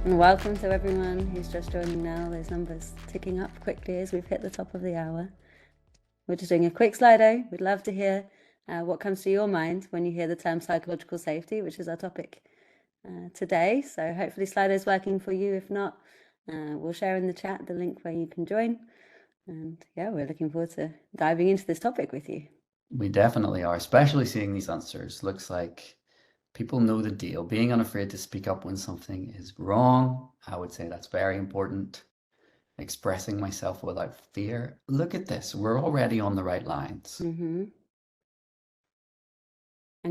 And welcome to everyone who's just joining now. Those numbers ticking up quickly as we've hit the top of the hour. We're just doing a quick Slido. We'd love to hear what comes to your mind when you hear the term psychological safety, which is our topic today. So hopefully Slido is working for you. If not, we'll share in the chat the link where you can join. And yeah, we're looking forward to diving into this topic with you. We definitely are, especially seeing these answers. Looks like people know the deal. Being unafraid to speak up when something is wrong, I would say that's very important. Expressing myself without fear. Look at this. We're already on the right lines. And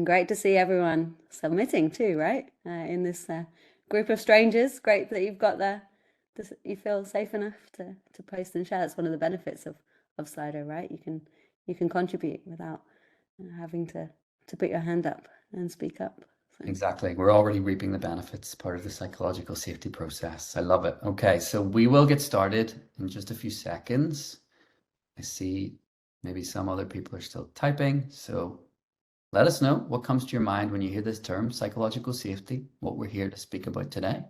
great to see everyone submitting too, right? In this group of strangers. Great that you've got there. You feel safe enough to post and share. That's one of the benefits of Slido, right? You can contribute without having to put your hand up and speak up. So. Exactly. We're already reaping the benefits, part of the psychological safety process. I love it. Okay, so we will get started in just a few seconds. I see maybe some other people are still typing, so let us know what comes to your mind when you hear this term, psychological safety, what we're here to speak about today.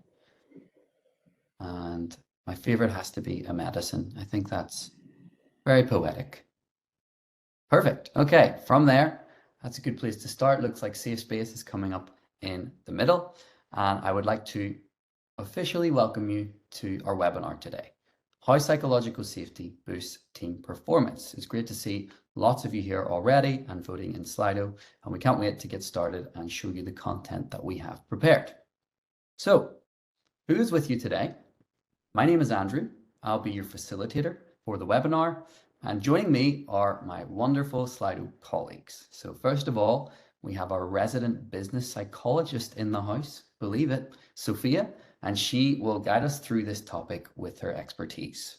And my favorite has to be a medicine. I think that's very poetic. Perfect. Okay, from there, that's a good place to start. Looks like safe space is coming up in the middle. And I would like to officially welcome you to our webinar today. How psychological safety boosts team performance. It's great to see lots of you here already and voting in Slido, and we can't wait to get started and show you the content that we have prepared. So, who is with you today? My name is Andrew. I'll be your facilitator for the webinar, and joining me are my wonderful Slido colleagues. So first of all, we have our resident business psychologist in the house, believe it, Sophia, and she will guide us through this topic with her expertise.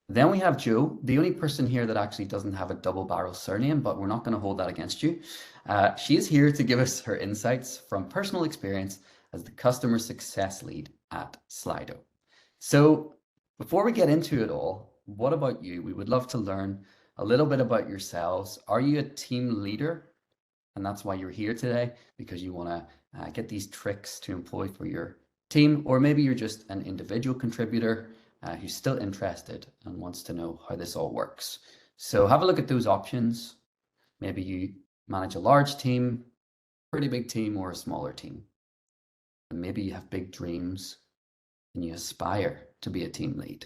Then we have Joe, the only person here that actually doesn't have a double-barrel surname, but we're not going to hold that against you. She is here to give us her insights from personal experience as the customer success lead at Slido. So before we get into it all, what about you? We would love to learn a little bit about yourselves. Are you a team leader? And that's why you're here today, because you want to get these tricks to employ for your team, or maybe you're just an individual contributor who's still interested and wants to know how this all works. So have a look at those options. Maybe you manage a large team, pretty big team, or a smaller team. And maybe you have big dreams and you aspire to be a team lead.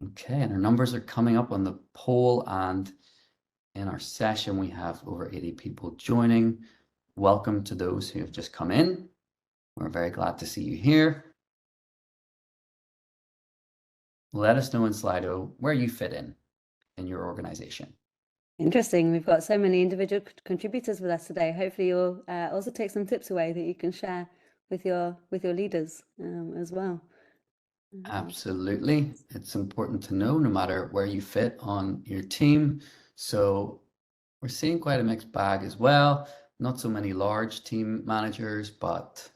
Okay, and our numbers are coming up on the poll, and in our session we have over 80 people joining. Welcome to those who have just come in. We're very glad to see you here. Let us know in Slido where you fit in your organization. Interesting. We've got so many individual contributors with us today. Hopefully you'll also take some tips away that you can share with your leaders as well. Absolutely. It's important to know no matter where you fit on your team. So we're seeing quite a mixed bag as well. Not so many large team managers, but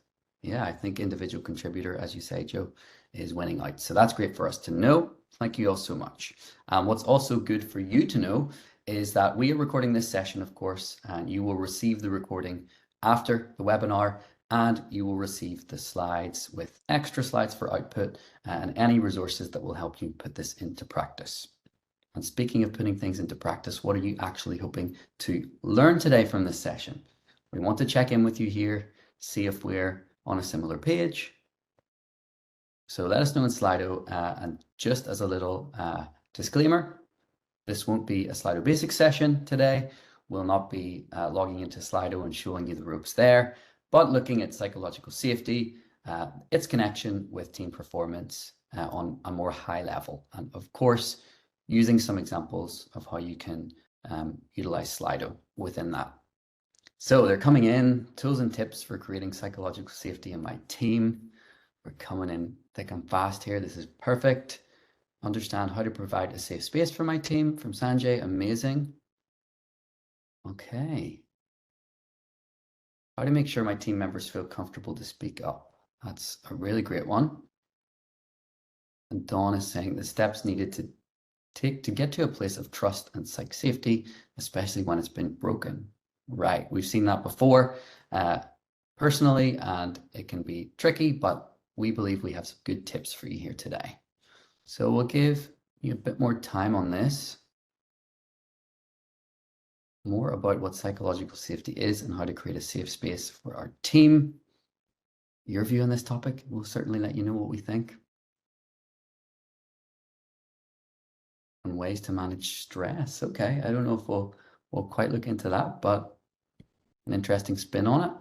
yeah, I think individual contributor, as you say, Joe, is winning out. So that's great for us to know. Thank you all so much. What's also good for you to know is that we are recording this session, of course, and you will receive the recording after the webinar, and you will receive the slides with extra slides for output and any resources that will help you put this into practice. And speaking of putting things into practice, what are you actually hoping to learn today from this session? We want to check in with you here, see if we're on a similar page. So let us know in Slido, and just as a little disclaimer, this won't be a Slido Basics session today. We'll not be logging into Slido and showing you the ropes there, but looking at psychological safety, its connection with team performance on a more high level. And of course, using some examples of how you can utilize Slido within that. So they're coming in, tools and tips for creating psychological safety in my team. We're coming in thick and fast here. This is perfect. Understand how to provide a safe space for my team from Sanjay. Amazing. Okay. How to make sure my team members feel comfortable to speak up. That's a really great one. And Dawn is saying the steps needed to take to get to a place of trust and psych safety, especially when it's been broken. Right, we've seen that before. personally, and it can be tricky, but we believe we have some good tips for you here today. So we'll give you a bit more time on this, more about what psychological safety is and how to create a safe space for our team. Your view on this topic, we'll certainly let you know what we think. And ways to manage stress. Okay, I don't know if we'll quite look into that, but an interesting spin on it.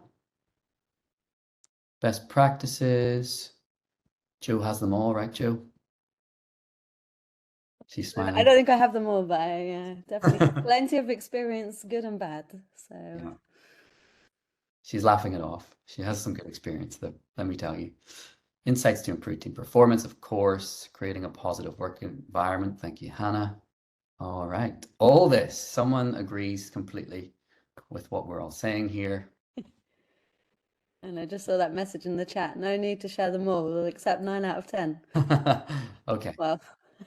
Best practices. Joe has them all, right, Joe? She's smiling. I don't think I have them all, but I definitely have plenty of experience, good and bad. So Yeah. She's laughing it off. She has some good experience, though, let me tell you. Insights to improve team performance, of course, creating a positive work environment. Thank you, Hannah. All right. All this, someone agrees completely with what we're all saying here. And I just saw that message in the chat. No need to share them all. We'll accept 9 out of 10. Okay. Well,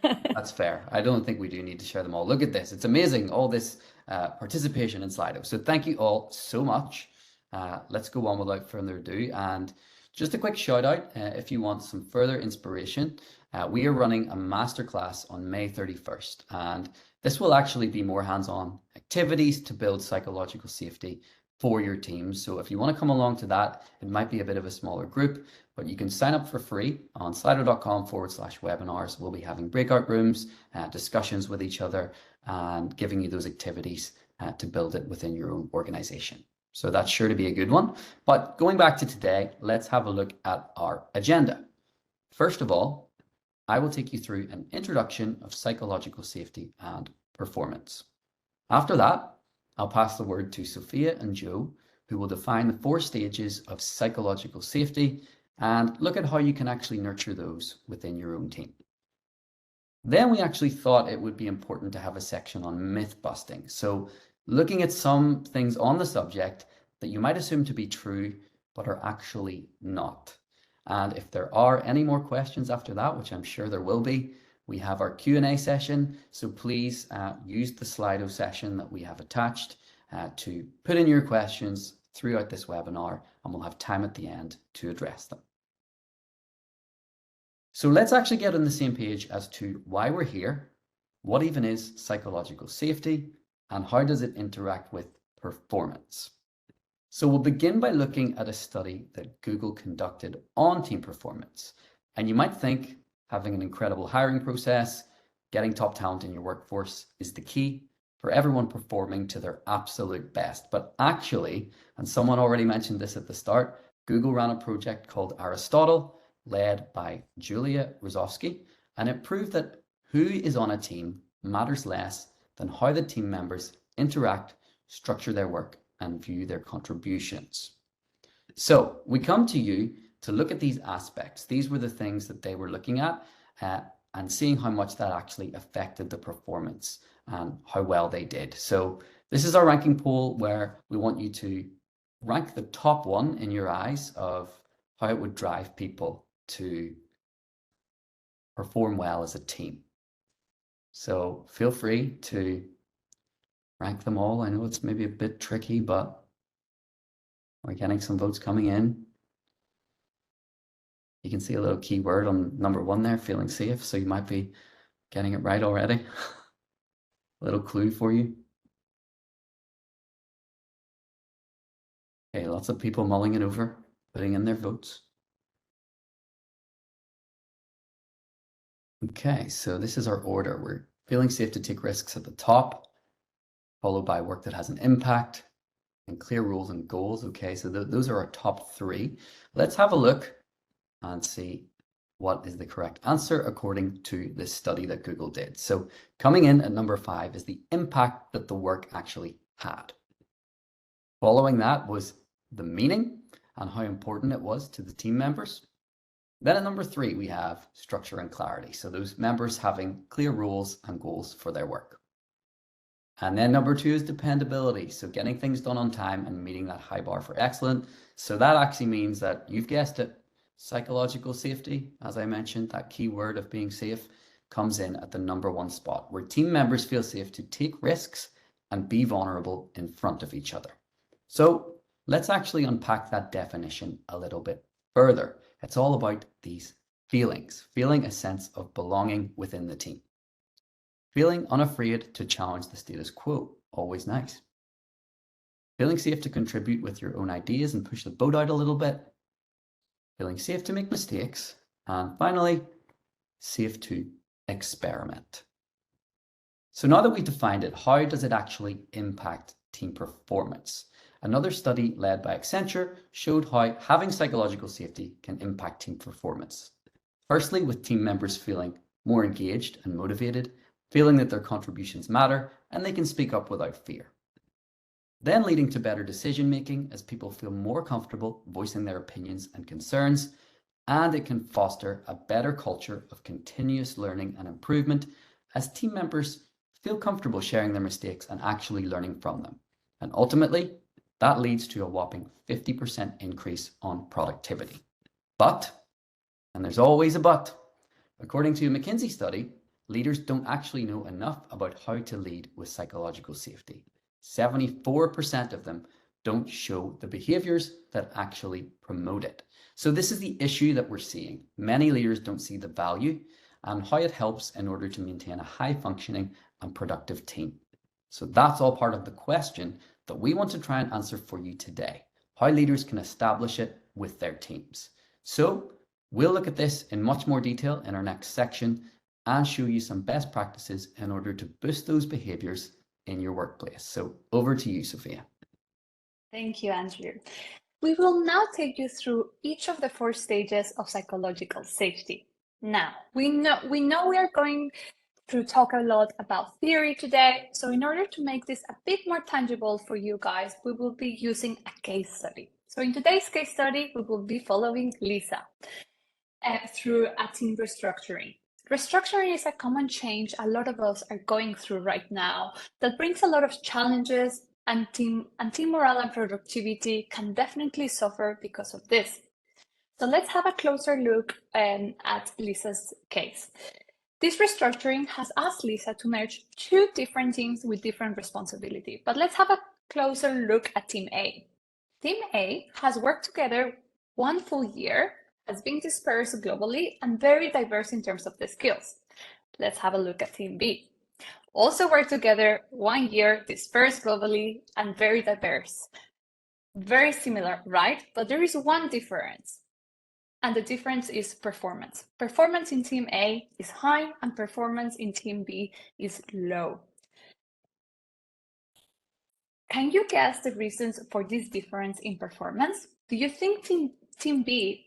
that's fair. I don't think we do need to share them all. Look at this. It's amazing, all this participation in Slido. So thank you all so much. Let's go on without further ado. And just a quick shout out, if you want some further inspiration, we are running a masterclass on May 31st. And this will actually be more hands-on activities to build psychological safety for your team. So if you want to come along to that, it might be a bit of a smaller group, but you can sign up for free on slido.com/webinars. We'll be having breakout rooms, discussions with each other, and giving you those activities to build it within your own organization. So that's sure to be a good one. But going back to today, let's have a look at our agenda. First of all, I will take you through an introduction of psychological safety and performance. After that, I'll pass the word to Sophia and Joe, who will define the 4 stages of psychological safety and look at how you can actually nurture those within your own team. Then we actually thought it would be important to have a section on myth busting. So looking at some things on the subject that you might assume to be true, but are actually not. And if there are any more questions after that, which I'm sure there will be, we have our Q&A session. So please use the Slido session that we have attached to put in your questions throughout this webinar, and we'll have time at the end to address them. So let's actually get on the same page as to why we're here, what even is psychological safety, and how does it interact with performance. So we'll begin by looking at a study that Google conducted on team performance. And you might think having an incredible hiring process, getting top talent in your workforce is the key for everyone performing to their absolute best. But actually, and someone already mentioned this at the start, Google ran a project called Aristotle, led by Julia Rosowski, and it proved that who is on a team matters less than how the team members interact, structure their work, and view their contributions. So we come to you to look at these aspects. These were the things that they were looking at and seeing how much that actually affected the performance and how well they did. So this is our ranking poll where we want you to rank the top one in your eyes of how it would drive people to perform well as a team. So feel free to rank them all. I know it's maybe a bit tricky, but we're getting some votes coming in. You can see a little keyword on number 1 there, feeling safe. So you might be getting it right already. A little clue for you. Okay, lots of people mulling it over, putting in their votes. Okay, so this is our order. We're feeling safe to take risks at the top, followed by work that has an impact and clear rules and goals. Okay, so those are our top 3. Let's have a look and see what is the correct answer according to this study that Google did. So coming in at number 5 is the impact that the work actually had. Following that was the meaning and how important it was to the team members. Then at number 3, we have structure and clarity. So those members having clear rules and goals for their work. And then number 2 is dependability. So getting things done on time and meeting that high bar for excellence. So that actually means that you've guessed it, psychological safety, as I mentioned, that key word of being safe comes in at the number 1 spot, where team members feel safe to take risks and be vulnerable in front of each other. So let's actually unpack that definition a little bit further. It's all about these feelings, feeling a sense of belonging within the team. Feeling unafraid to challenge the status quo, always nice. Feeling safe to contribute with your own ideas and push the boat out a little bit. Feeling safe to make mistakes. And finally, safe to experiment. So now that we've defined it, how does it actually impact team performance? Another study led by Accenture showed how having psychological safety can impact team performance. Firstly, with team members feeling more engaged and motivated, feeling that their contributions matter, and they can speak up without fear. Then leading to better decision making as people feel more comfortable voicing their opinions and concerns, and it can foster a better culture of continuous learning and improvement as team members feel comfortable sharing their mistakes and actually learning from them. And ultimately, that leads to a whopping 50% increase on productivity. But, and there's always a but, according to a McKinsey study, leaders don't actually know enough about how to lead with psychological safety. 74% of them don't show the behaviors that actually promote it. So this is the issue that we're seeing. Many leaders don't see the value and how it helps in order to maintain a high functioning and productive team. So that's all part of the question that we want to try and answer for you today, how leaders can establish it with their teams. So we'll look at this in much more detail in our next section and show you some best practices in order to boost those behaviors in your workplace. So over to you, Sophia. Thank you, Andrew. We will now take you through each of the 4 stages of psychological safety. Now, we know we are going to talk a lot about theory today. So in order to make this a bit more tangible for you guys, we will be using a case study. So in today's case study, we will be following Lisa through a team restructuring. Restructuring is a common change a lot of us are going through right now that brings a lot of challenges, and team morale and productivity can definitely suffer because of this. So let's have a closer look at Lisa's case. This restructuring has asked Lisa to merge 2 different teams with different responsibility, but let's have a closer look at Team A. Team A has worked together 1 full year, has been dispersed globally, and very diverse in terms of the skills. Let's have a look at Team B. Also worked together 1 year, dispersed globally, and very diverse. Very similar, right? But there is one difference. And the difference is performance. Performance in Team A is high and performance in Team B is low. Can you guess the reasons for this difference in performance? Do you think Team B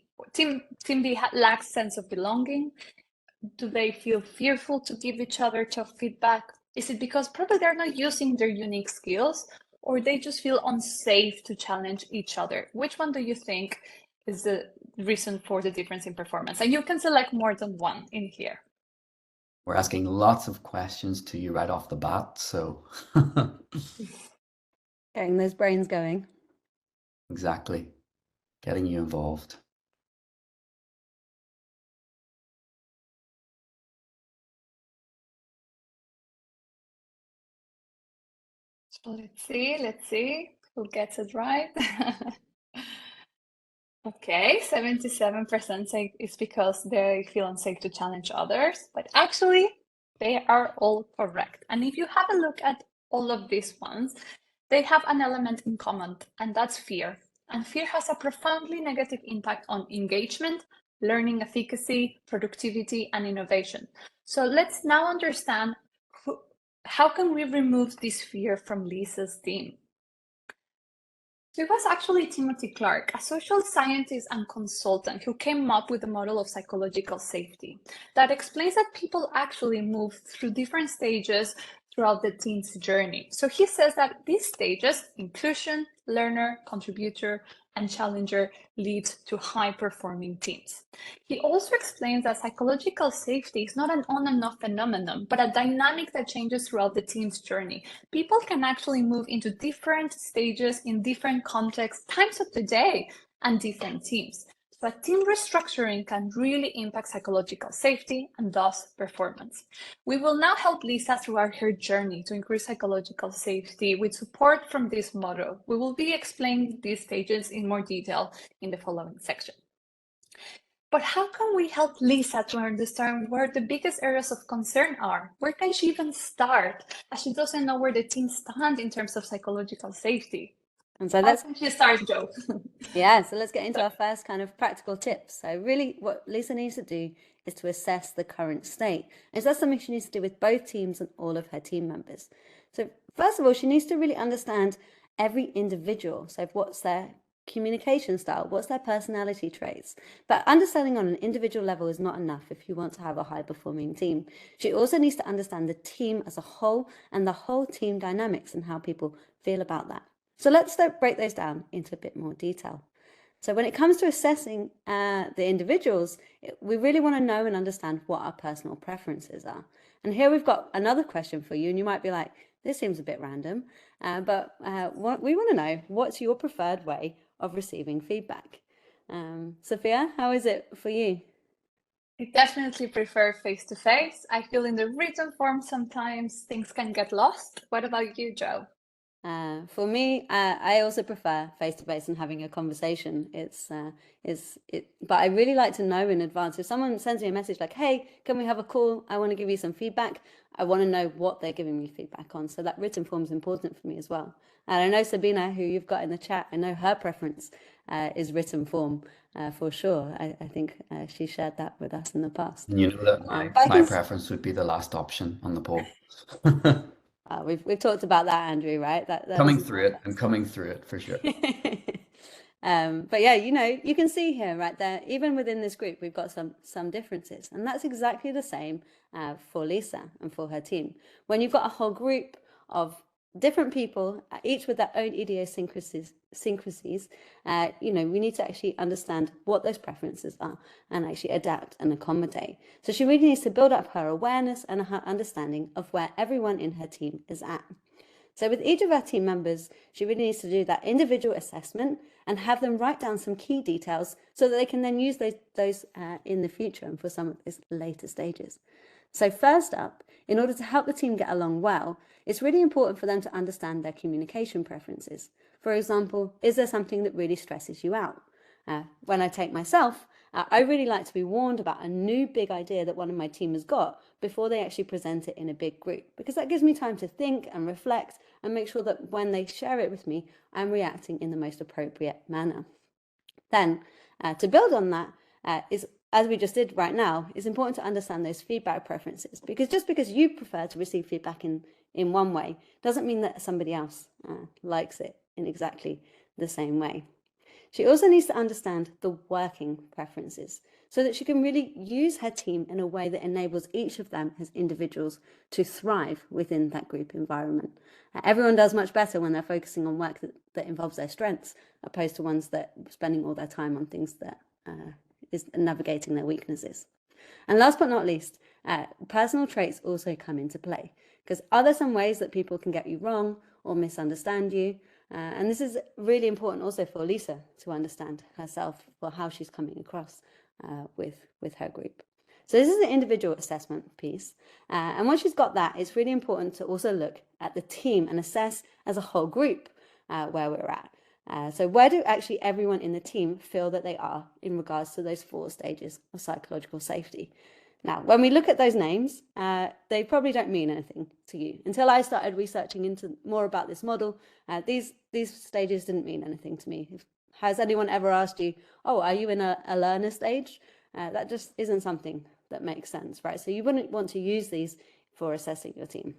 lacks sense of belonging? Do they feel fearful to give each other tough feedback? Is it because probably they're not using their unique skills, or they just feel unsafe to challenge each other? Which one do you think is the reason for the difference in performance? And you can select more than one in here. We're asking lots of questions to you right off the bat, so Getting those brains going. exactly, getting you involved. So let's see who gets it right. Okay, 77% say it's because they feel unsafe to challenge others, but actually they are all correct. And if you have a look at all of these ones, they have an element in common, and that's fear. And fear has a profoundly negative impact on engagement, learning efficacy, productivity, and innovation. So let's now understand how can we remove this fear from Lisa's team. So it was actually Timothy Clark, a social scientist and consultant, who came up with a model of psychological safety that explains that people actually move through different stages throughout the team's journey. So he says that these stages, inclusion, learner, contributor, and challenger, lead to high-performing teams. He also explains that psychological safety is not an on and off phenomenon, but a dynamic that changes throughout the team's journey. People can actually move into different stages in different contexts, times of the day, and different teams. but team restructuring can really impact psychological safety and thus performance. We will now help Lisa throughout her journey to increase psychological safety with support from this model. We will be explaining these stages in more detail in the following section. But how can we help Lisa to understand where the biggest areas of concern are? Where can she even start, as she doesn't know where the team stands in terms of psychological safety? And so How can she start, Joe? Yeah, so let's get into our first kind of practical tips. So really what Lisa needs to do is to assess the current state. And so that's something she needs to do with both teams and all of her team members. So first of all, she needs to really understand every individual. So what's their communication style, what's their personality traits. But understanding on an individual level is not enough if you want to have a high performing team. She also needs to understand the team as a whole and the whole team dynamics and how people feel about that. So let's break those down into a bit more detail. So when it comes to assessing the individuals, we really want to know and understand what our personal preferences are. And here we've got another question for you, and you might be like, this seems a bit random, but what we want to know, what's your preferred way of receiving feedback? Sophia, how is it for you? I definitely prefer face-to-face. I feel in the written form sometimes things can get lost. What about you, Joe? For me, I also prefer face-to-face and having a conversation. But I really like to know in advance. If someone sends me a message like, hey, can we have a call? I want to give you some feedback. I want to know what they're giving me feedback on. So that written form is important for me as well. And I know Sabina, who you've got in the chat, I know her preference is written form for sure. I think she shared that with us in the past. You know that my preference would be the last option on the poll. We've talked about that, Andrew, right? That coming through it. I'm coming through it for sure. But yeah, you can see here, right there, even within this group, we've got some differences. And that's exactly the same for Lisa and for her team. When you've got a whole group of different people, each with their own idiosyncrasies, we need to actually understand what those preferences are and actually adapt and accommodate. So she really needs to build up her awareness and her understanding of where everyone in her team is at. So with each of our team members, she really needs to do that individual assessment and have them write down some key details so that they can then use those in the future and for some of those later stages. So first up, in order to help the team get along well, it's really important for them to understand their communication preferences. For example, is there something that really stresses you out? When I take myself, I really like to be warned about a new big idea that one of my team has got before they actually present it in a big group, because that gives me time to think and reflect and make sure that when they share it with me, I'm reacting in the most appropriate manner. Then, to build on that, is, as we just did right now, it's important to understand those feedback preferences, because just because you prefer to receive feedback in one way doesn't mean that somebody else likes it in exactly the same way. She also needs to understand the working preferences so that she can really use her team in a way that enables each of them as individuals to thrive within that group environment. Everyone does much better when they're focusing on work that involves their strengths, opposed to ones that are spending all their time on things that is navigating their weaknesses. And last but not least, personal traits also come into play, because are there some ways that people can get you wrong or misunderstand you? And this is really important also for Lisa to understand herself, for how she's coming across with her group. So this is the individual assessment piece. And once she's got that, it's really important to also look at the team and assess as a whole group where we're at. So where do actually everyone in the team feel that they are in regards to those 4 stages of psychological safety? Now, when we look at those names, they probably don't mean anything to you. Until I started researching into more about this model, these stages didn't mean anything to me. Has anyone ever asked you, oh, are you in a learner stage? That just isn't something that makes sense, right? So you wouldn't want to use these for assessing your team.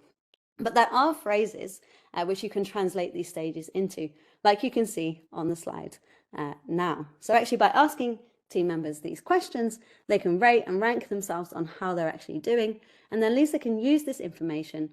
But there are phrases which you can translate these stages into, like you can see on the slide now. So actually by asking team members these questions, they can rate and rank themselves on how they're actually doing. And then Lisa can use this information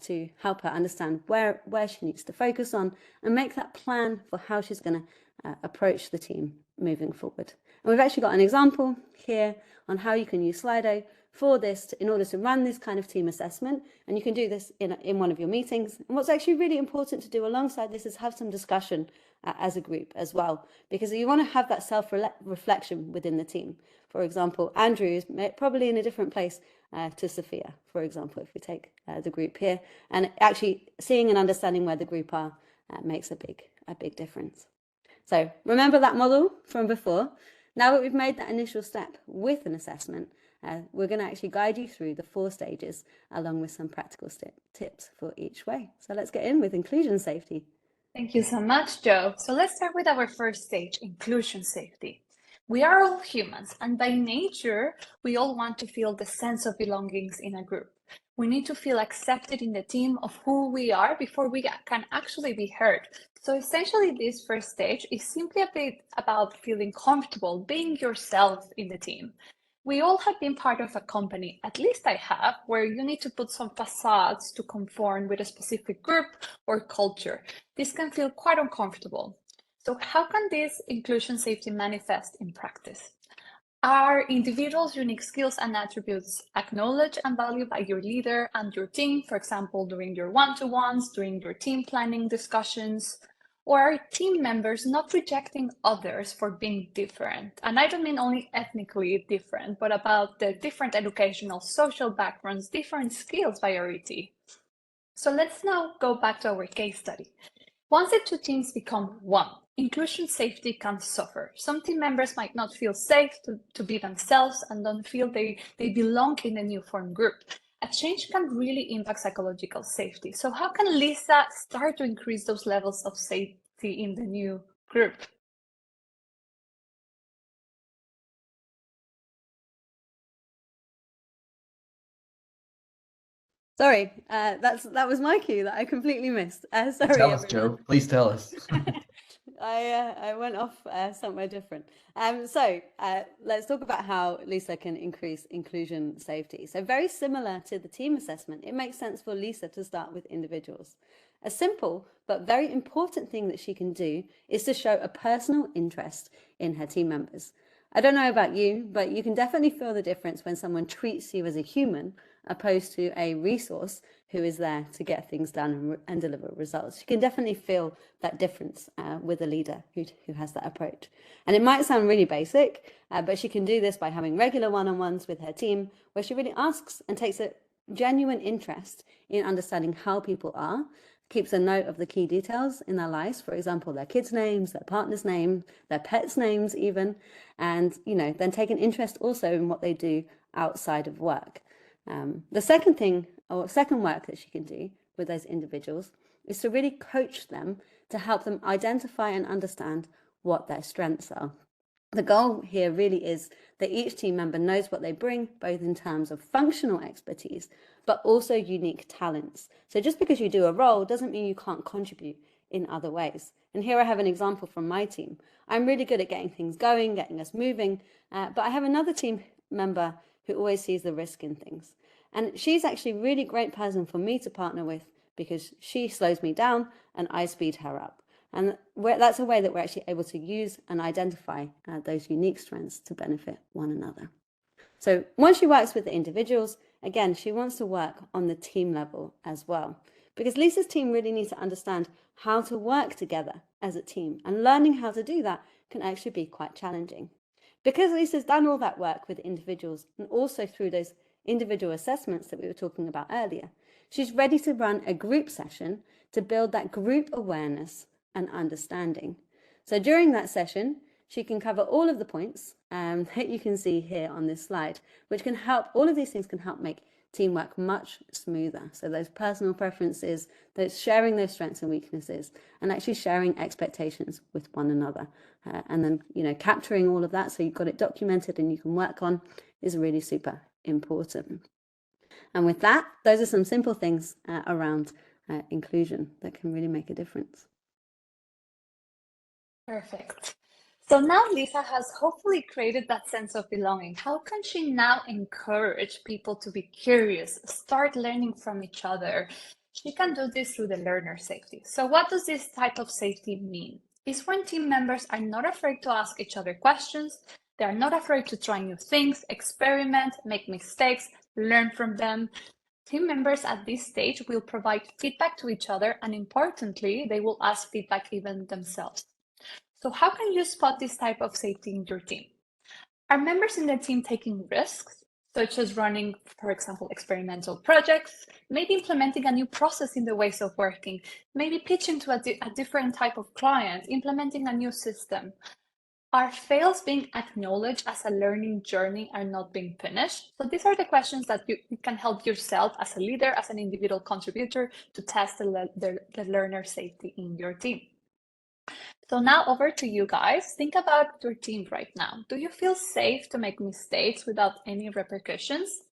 to help her understand where she needs to focus on and make that plan for how she's going to approach the team moving forward. And we've actually got an example here on how you can use Slido for this in order to run this kind of team assessment. And you can do this in one of your meetings. And what's actually really important to do alongside this is have some discussion as a group as well, because you want to have that self-reflection within the team. For example, Andrew is probably in a different place to Sophia, for example, if we take the group here, and actually seeing and understanding where the group are makes a big difference. So remember that model from before. Now that we've made that initial step with an assessment, we're going to actually guide you through the 4 stages along with some practical tips for each way. So let's get in with inclusion safety. Thank you so much, Joe. So let's start with our first stage, inclusion safety. We are all humans, and by nature, we all want to feel the sense of belongings in a group. We need to feel accepted in the team of who we are before we can actually be heard. So essentially, this first stage is simply a bit about feeling comfortable being yourself in the team. We all have been part of a company, at least I have, where you need to put some facades to conform with a specific group or culture. This can feel quite uncomfortable. So how can this inclusion safety manifest in practice? Are individuals' unique skills and attributes acknowledged and valued by your leader and your team, for example, during your one-to-ones, during your team planning discussions? Or are team members not rejecting others for being different? And I don't mean only ethnically different, but about the different educational, social backgrounds, different skills variety. So let's now go back to our case study. Once the 2 teams become one, inclusion safety can suffer. Some team members might not feel safe to be themselves and don't feel they belong in the new formed group. A change can really impact psychological safety. So how can Lisa start to increase those levels of safety in the new group? Sorry, that was my cue that I completely missed. Sorry, Tell us, everyone. Joe. Please tell us. I went off somewhere different. So let's talk about how Lisa can increase inclusion safety. So very similar to the team assessment, it makes sense for Lisa to start with individuals. A simple but very important thing that she can do is to show a personal interest in her team members. I don't know about you, but you can definitely feel the difference when someone treats you as a human opposed to a resource who is there to get things done and deliver results. You can definitely feel that difference with a leader who has that approach. And it might sound really basic, but she can do this by having regular one-on-ones with her team where she really asks and takes a genuine interest in understanding how people are, keeps a note of the key details in their lives, for example, their kids' names, their partner's name, their pets' names even, and then take an interest also in what they do outside of work. The second work that she can do with those individuals is to really coach them to help them identify and understand what their strengths are. The goal here really is that each team member knows what they bring, both in terms of functional expertise, but also unique talents. So just because you do a role doesn't mean you can't contribute in other ways. And here I have an example from my team. I'm really good at getting things going, getting us moving, but I have another team member who always sees the risk in things. And she's actually a really great person for me to partner with because she slows me down and I speed her up. And that's a way that we're actually able to use and identify those unique strengths to benefit one another. So once she works with the individuals, again, she wants to work on the team level as well, because Lisa's team really needs to understand how to work together as a team, and learning how to do that can actually be quite challenging. Because Lisa's done all that work with individuals and also through those individual assessments that we were talking about earlier, she's ready to run a group session to build that group awareness and understanding. So during that session, she can cover all of the points that you can see here on this slide, which can help, all of these things can help make teamwork much smoother. So those personal preferences, those sharing those strengths and weaknesses, and actually sharing expectations with one another. And then, capturing all of that so you've got it documented and you can work on is really super important. And with that, those are some simple things around inclusion that can really make a difference. Perfect. So now Lisa has hopefully created that sense of belonging. How can she now encourage people to be curious, start learning from each other? She can do this through the learner safety. So what does this type of safety mean? It's when team members are not afraid to ask each other questions, They're not afraid to try new things, experiment, make mistakes, learn from them. Team members at this stage will provide feedback to each other, and importantly, they will ask feedback even themselves. So how can you spot this type of safety in your team? Are members in the team taking risks, such as running, for example, experimental projects, maybe implementing a new process in the ways of working, maybe pitching to a different type of client, implementing a new system? Are fails being acknowledged as a learning journey and not being punished? So these are the questions that you can help yourself as a leader, as an individual contributor, to test the learner safety in your team. So now over to you guys. Think about your team right now. Do you feel safe to make mistakes without any repercussions?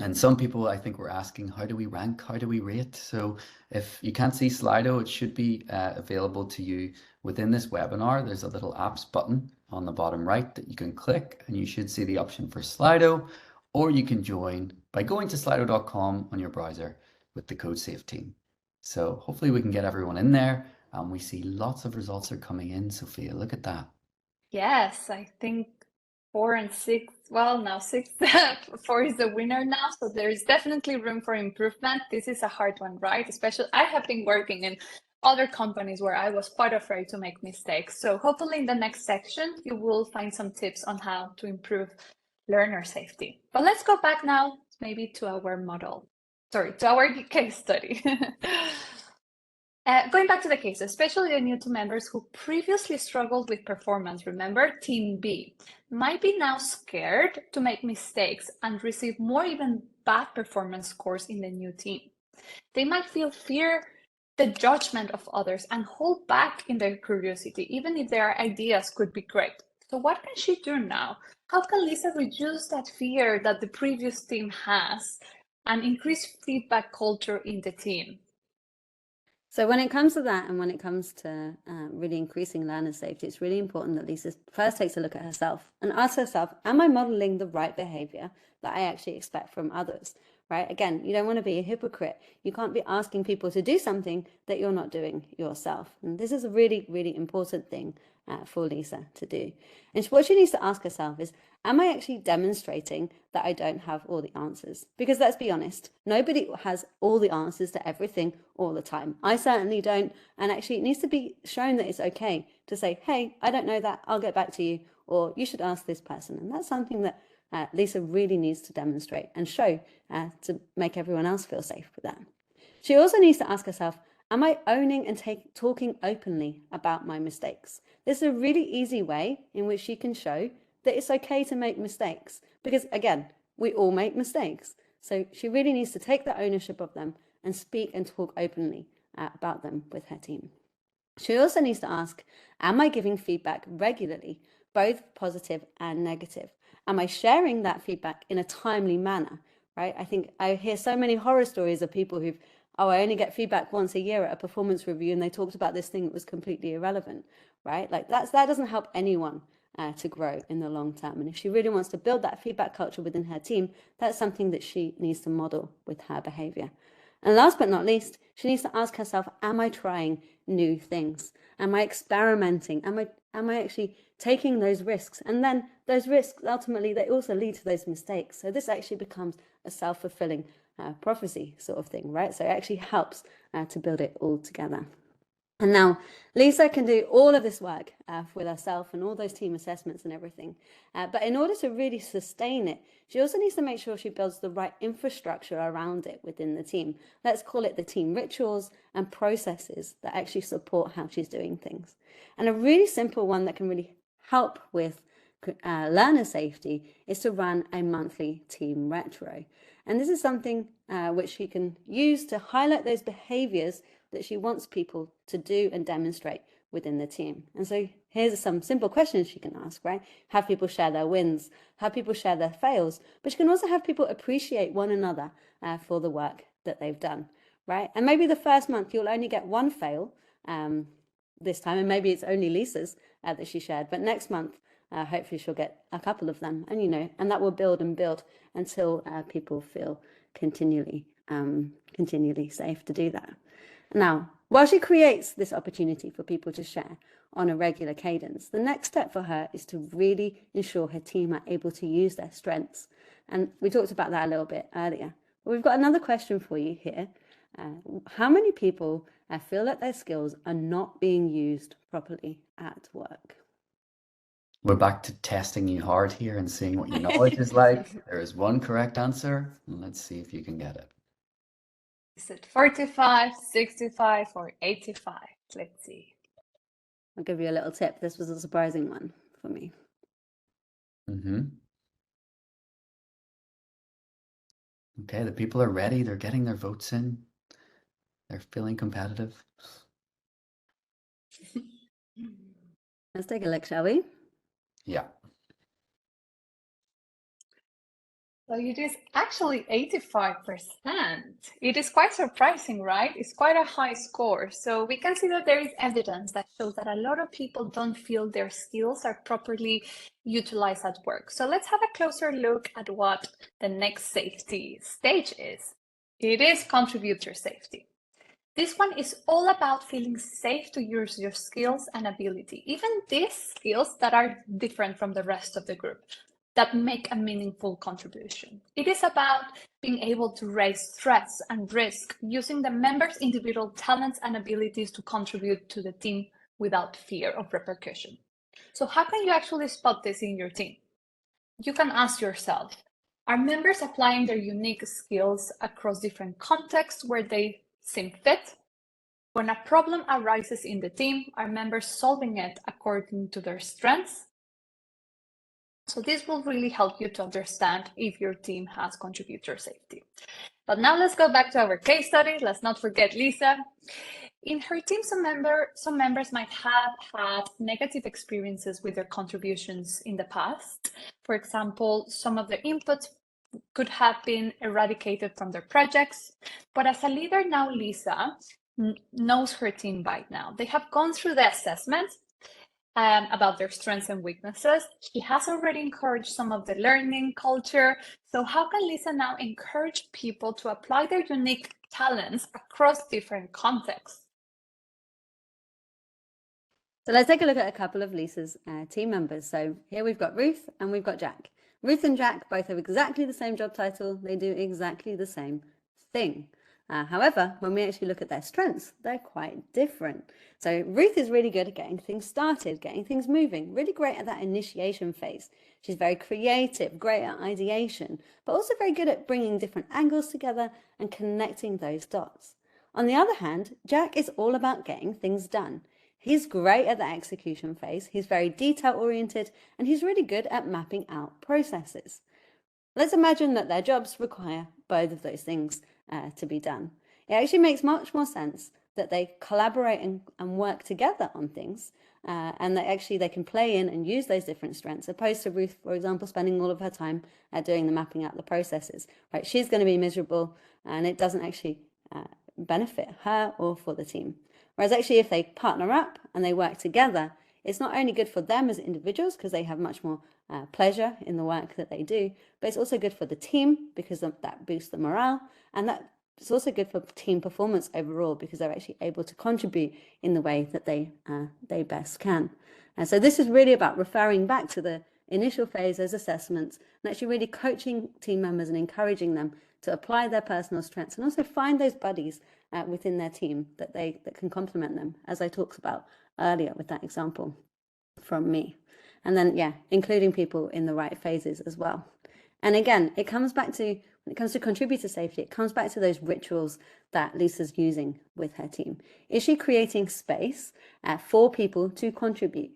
And some people, I think, were asking, how do we rank? How do we rate? So if you can't see Slido, it should be available to you within this webinar. There's a little apps button on the bottom right that you can click, and you should see the option for Slido, or you can join by going to slido.com on your browser with the code SAFETEAM. So hopefully we can get everyone in there. We see lots of results are coming in, Sophia. Look at that. Yes, I think 4 and 6, well, now 6, 4 is the winner now. So there is definitely room for improvement. This is a hard one, right? Especially I have been working in other companies where I was quite afraid to make mistakes. So hopefully in the next section, you will find some tips on how to improve learner safety. But let's go back now, maybe to our model. Sorry, to our case study. Going back to the case, especially the new team members who previously struggled with performance, remember, Team B, might be now scared to make mistakes and receive more even bad performance scores in the new team. They might fear the judgment of others and hold back in their curiosity, even if their ideas could be great. So what can she do now? How can Lisa reduce that fear that the previous team has and increase feedback culture in the team? So when it comes to that, and when it comes to really increasing learner safety, it's really important that Lisa first takes a look at herself and asks herself, am I modeling the right behavior that I actually expect from others? Right? Again, you don't want to be a hypocrite. You can't be asking people to do something that you're not doing yourself. And this is a really, really important thing for Lisa to do. And what she needs to ask herself is, am I actually demonstrating that I don't have all the answers? Because let's be honest, nobody has all the answers to everything all the time. I certainly don't. And actually, it needs to be shown that it's okay to say, hey, I don't know that. I'll get back to you. Or you should ask this person. And that's something that Lisa really needs to demonstrate and show to make everyone else feel safe with that. She also needs to ask herself, am I owning and talking openly about my mistakes? This is a really easy way in which she can show that it's okay to make mistakes. Because again, we all make mistakes. So she really needs to take the ownership of them and speak and talk openly about them with her team. She also needs to ask, am I giving feedback regularly, both positive and negative? Am I sharing that feedback in a timely manner, right? I think I hear so many horror stories of people who've, I only get feedback once a year at a performance review and they talked about this thing that was completely irrelevant, right? Like that doesn't help anyone to grow in the long term. And if she really wants to build that feedback culture within her team, that's something that she needs to model with her behavior. And last but not least, she needs to ask herself, am I trying new things? Am I experimenting? Am I actually taking those risks? And then those risks, ultimately, they also lead to those mistakes. So this actually becomes a self-fulfilling prophecy sort of thing, right? So it actually helps to build it all together. And now Lisa can do all of this work with herself and all those team assessments and everything. But in order to really sustain it, she also needs to make sure she builds the right infrastructure around it within the team. Let's call it the team rituals and processes that actually support how she's doing things. And a really simple one that can really help with learner safety is to run a monthly team retro. And this is something which she can use to highlight those behaviors that she wants people to do and demonstrate within the team. And so here's some simple questions she can ask, right? Have people share their wins, have people share their fails, but she can also have people appreciate one another for the work that they've done, right? And maybe the first month you'll only get one fail this time, and maybe it's only Lisa's that she shared, but next month hopefully she'll get a couple of them, and and that will build and build until people feel continually safe to do that. Now, while she creates this opportunity for people to share on a regular cadence, the next step for her is to really ensure her team are able to use their strengths. And we talked about that a little bit earlier. But we've got another question for you here. How many people feel that their skills are not being used properly at work? We're back to testing you hard here and seeing what your knowledge is like. There is one correct answer. Let's see if you can get it. Is it 45, 65, or 85? Let's see. I'll give you a little tip. This was a surprising one for me. Okay, the people are ready. They're getting their votes in. They're feeling competitive. Let's take a look, shall we? Yeah. So it is actually 85%. It is quite surprising, right? It's quite a high score. So we can see that there is evidence that shows that a lot of people don't feel their skills are properly utilized at work. So let's have a closer look at what the next safety stage is. It is contributor safety. This one is all about feeling safe to use your skills and ability, even these skills that are different from the rest of the group, that make a meaningful contribution. It is about being able to raise threats and risk using the members' individual talents and abilities to contribute to the team without fear of repercussion. So how can you actually spot this in your team? You can ask yourself, are members applying their unique skills across different contexts where they seem fit? When a problem arises in the team, are members solving it according to their strengths? So this will really help you to understand if your team has contributor safety. But now let's go back to our case study. Let's not forget Lisa. In her team, some members might have had negative experiences with their contributions in the past. For example, some of their inputs could have been eradicated from their projects. But as a leader now, Lisa knows her team by now. They have gone through the assessment about their strengths and weaknesses. She has already encouraged some of the learning culture. So how can Lisa now encourage people to apply their unique talents across different contexts? So let's take a look at a couple of Lisa's team members. So here we've got Ruth and we've got Jack. Ruth and Jack both have exactly the same job title. They do exactly the same thing. However, when we actually look at their strengths, they're quite different. So Ruth is really good at getting things started, getting things moving, really great at that initiation phase. She's very creative, great at ideation, but also very good at bringing different angles together and connecting those dots. On the other hand, Jack is all about getting things done. He's great at the execution phase, he's very detail-oriented, and he's really good at mapping out processes. Let's imagine that their jobs require both of those things to be done. It actually makes much more sense that they collaborate and work together on things, and that actually they can play in and use those different strengths, opposed to Ruth, for example, spending all of her time doing the mapping out the processes. Right? She's going to be miserable, and it doesn't actually benefit her or for the team. Whereas actually if they partner up and they work together, it's not only good for them as individuals because they have much more pleasure in the work that they do, but it's also good for the team because that boosts the morale, and that it's also good for team performance overall because they're actually able to contribute in the way that they best can. And so this is really about referring back to the initial phase, those assessments, and actually really coaching team members and encouraging them to apply their personal strengths and also find those buddies within their team that can complement them, as I talked about earlier with that example from me. And then, yeah, including people in the right phases as well. And again, it comes back to, when it comes to contributor safety, it comes back to those rituals that Lisa's using with her team. Is she creating space for people to contribute,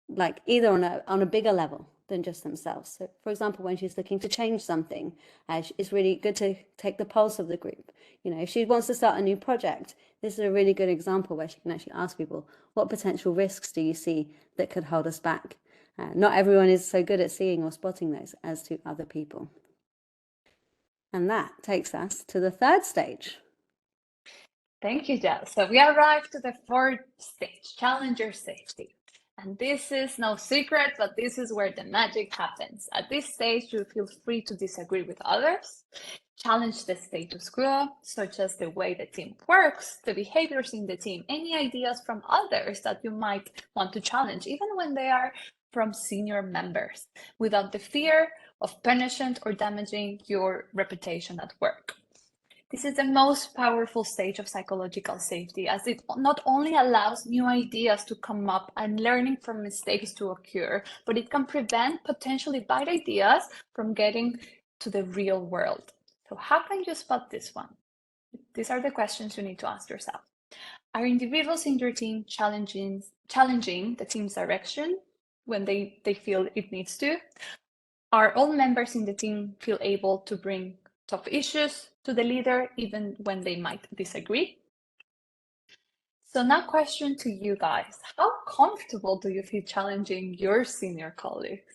like either on a bigger level than just themselves? So, for example, when she's looking to change something, it's really good to take the pulse of the group. You know, if she wants to start a new project, this is a really good example where she can actually ask people, what potential risks do you see that could hold us back? Not everyone is so good at seeing or spotting those as to other people. And that takes us to the third stage. Thank you, Jess. So we arrived to the fourth stage, challenger safety. And this is no secret, but this is where the magic happens. At this stage, you feel free to disagree with others, challenge the status quo, such as the way the team works, the behaviors in the team, any ideas from others that you might want to challenge, even when they are from senior members, without the fear of punishment or damaging your reputation at work. This is the most powerful stage of psychological safety, as it not only allows new ideas to come up and learning from mistakes to occur, but it can prevent potentially bad ideas from getting to the real world. So how can you spot this one? These are the questions you need to ask yourself. Are individuals in your team challenging the team's direction when they feel it needs to? Are all members in the team feel able to bring tough issues to the leader, even when they might disagree? So now question to you guys. How comfortable do you feel challenging your senior colleagues?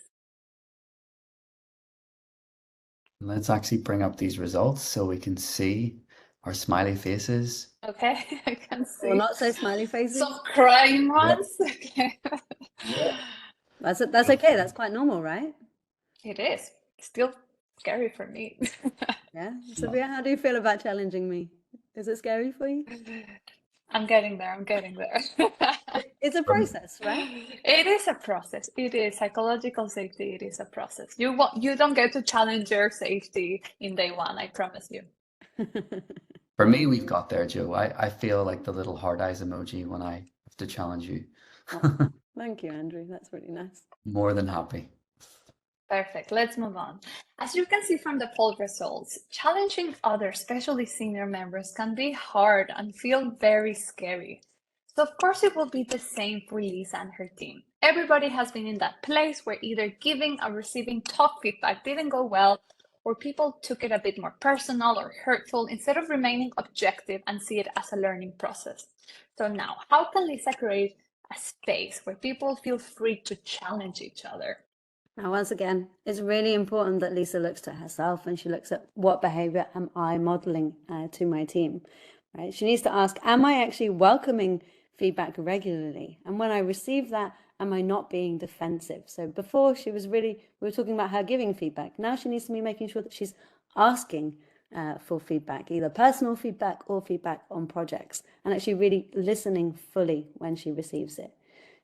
Let's actually bring up these results so we can see our smiley faces. Okay, I can see Or not so smiley faces. some crying ones. Okay. That's okay. That's quite normal, right? It is. Still scary for me. Yeah. Sophia, how do you feel about challenging me? Is it scary for you? I'm getting there. I'm getting there. It's a process, right? It is a process. It is psychological safety. It is a process. You don't get to challenge your safety in day one, I promise you. For me, we've got there, Joe. I feel like the little heart eyes emoji when I have to challenge you. Oh, thank you, Andrew. That's really nice. More than happy. Perfect. Let's move on. As you can see from the poll results, challenging others, especially senior members, can be hard and feel very scary. So of course it will be the same for Lisa and her team. Everybody has been in that place where either giving or receiving tough feedback didn't go well, or people took it a bit more personal or hurtful instead of remaining objective and see it as a learning process. So now, how can Lisa create a space where people feel free to challenge each other? Now, once again, it's really important that Lisa looks at herself and she looks at what behavior am I modeling to my team, right? She needs to ask, am I actually welcoming feedback regularly? And when I receive that, am I not being defensive? So before we were talking about her giving feedback. Now she needs to be making sure that she's asking for feedback, either personal feedback or feedback on projects, and actually really listening fully when she receives it.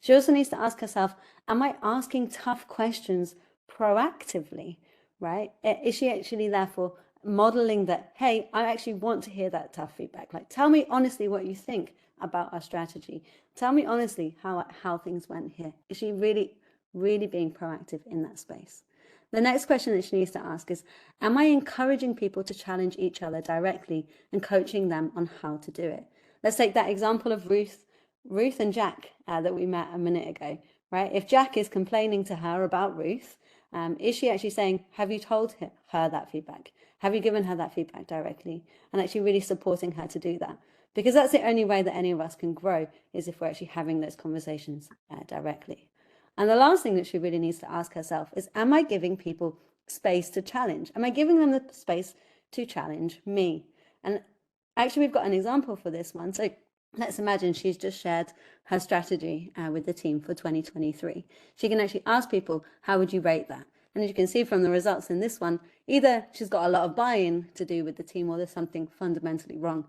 She also needs to ask herself, am I asking tough questions proactively, right? Is she actually therefore modeling that, hey, I actually want to hear that tough feedback. Like, tell me honestly what you think about our strategy. Tell me honestly how things went here. Is she really, really being proactive in that space? The next question that she needs to ask is, am I encouraging people to challenge each other directly and coaching them on how to do it? Let's take that example of Ruth and Jack that we met a minute ago, right? If Jack is complaining to her about Ruth, is she actually saying, have you told her that feedback? Have you given her that feedback directly? And actually really supporting her to do that. Because that's the only way that any of us can grow, is if we're actually having those conversations directly. And the last thing that she really needs to ask herself is, am I giving people space to challenge? Am I giving them the space to challenge me? And actually, we've got an example for this one. So let's imagine she's just shared her strategy with the team for 2023. She can actually ask people, how would you rate that? And as you can see from the results in this one, either she's got a lot of buy-in to do with the team, or there's something fundamentally wrong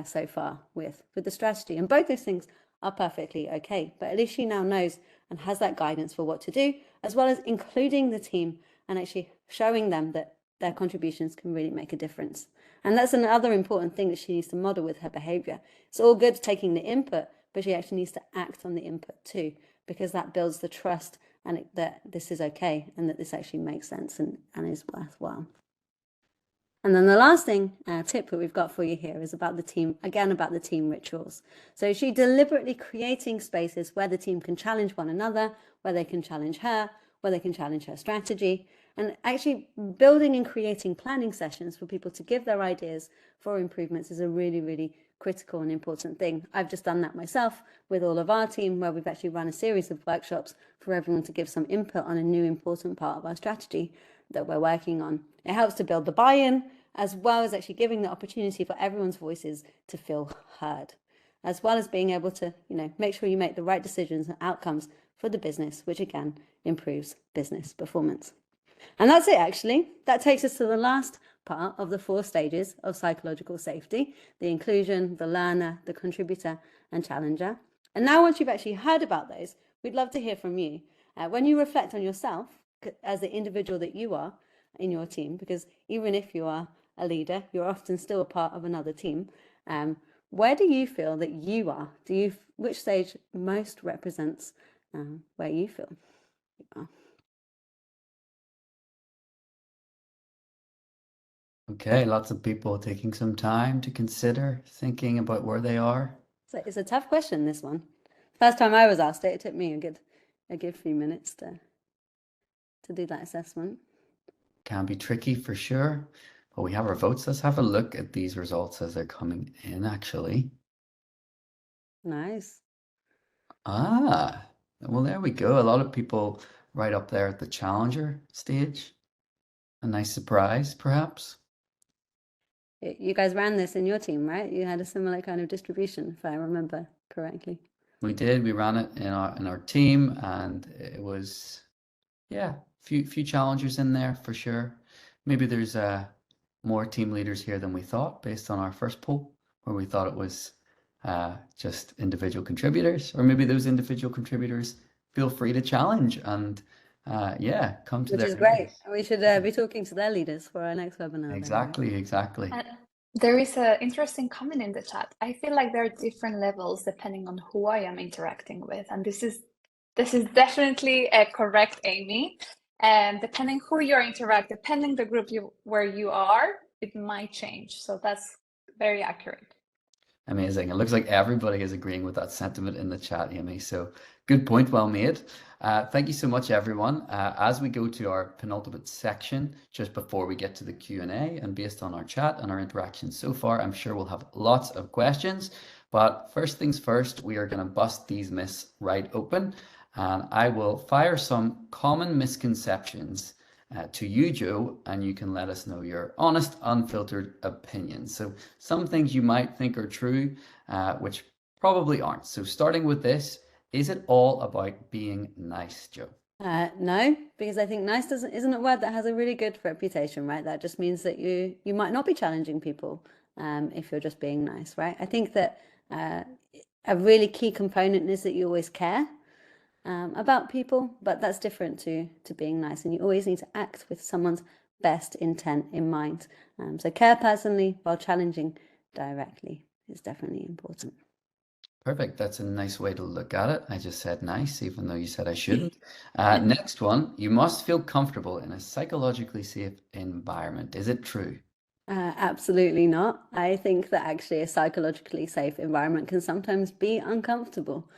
so far with the strategy. And both those things are perfectly okay. But at least she now knows and has that guidance for what to do, as well as including the team and actually showing them that their contributions can really make a difference. And that's another important thing that she needs to model with her behavior. It's all good taking the input, but she actually needs to act on the input too, because that builds the trust and that this is okay and that this actually makes sense and is worthwhile. And then the last tip that we've got for you here is about the team, again, about the team rituals. So she deliberately creating spaces where the team can challenge one another, where they can challenge her, where they can challenge her strategy, and actually building and creating planning sessions for people to give their ideas for improvements is a really, really critical and important thing. I've just done that myself with all of our team, where we've actually run a series of workshops for everyone to give some input on a new important part of our strategy that we're working on. It helps to build the buy-in, as well as actually giving the opportunity for everyone's voices to feel heard, as well as being able to, make sure you make the right decisions and outcomes for the business, which again improves business performance. And that's it, actually. That takes us to the last part of the 4 stages of psychological safety: the inclusion, the learner, the contributor, and challenger. And now, once you've actually heard about those, we'd love to hear from you. When you reflect on yourself as the individual that you are in your team, because even if you are a leader, you're often still a part of another team. Where do you feel that you are? Which stage most represents where you feel you are? Okay, lots of people taking some time to consider, thinking about where they are. So it's a tough question, this one. First time I was asked it, it took me a good few minutes to do that assessment. Can be tricky for sure, but we have our votes. Let's have a look at these results as they're coming in, actually. Nice. Ah, well, there we go. A lot of people right up there at the challenger stage. A nice surprise, perhaps. You guys ran this in your team, right? You had a similar kind of distribution, if I remember correctly. We did. We ran it in our team, and it was, yeah, few challengers in there for sure. Maybe there's more team leaders here than we thought based on our first poll, where we thought it was just individual contributors, or maybe those individual contributors feel free to challenge and yeah, come to Which their is great. leaders. We should be talking to their leaders for our next webinar. then, right? Exactly. There is an interesting comment in the chat. I feel like there are different levels depending on who I am interacting with, and this is definitely correct, Amy. And depending who you're interacting, depending the group where you are, it might change. So that's very accurate. Amazing. It looks like everybody is agreeing with that sentiment in the chat, Amy. So good point, well made. Thank you so much, everyone. As we go to our penultimate section, just before we get to the Q&A, and based on our chat and our interactions so far, I'm sure we'll have lots of questions. But first things first, we are going to bust these myths right open. And I will fire some common misconceptions to you, Joe, and you can let us know your honest, unfiltered opinions. So some things you might think are true, which probably aren't. So starting with this, is it all about being nice, Joe? No, because I think nice isn't a word that has a really good reputation, right? That just means that you might not be challenging people if you're just being nice, right? I think that a really key component is that you always care about people, but that's different to being nice, and you always need to act with someone's best intent in mind. So care personally while challenging directly is definitely important. Perfect. That's a nice way to look at it. I just said nice, even though you said I shouldn't. Next one, you must feel comfortable in a psychologically safe environment. Is it true? Absolutely not. I think that actually a psychologically safe environment can sometimes be uncomfortable.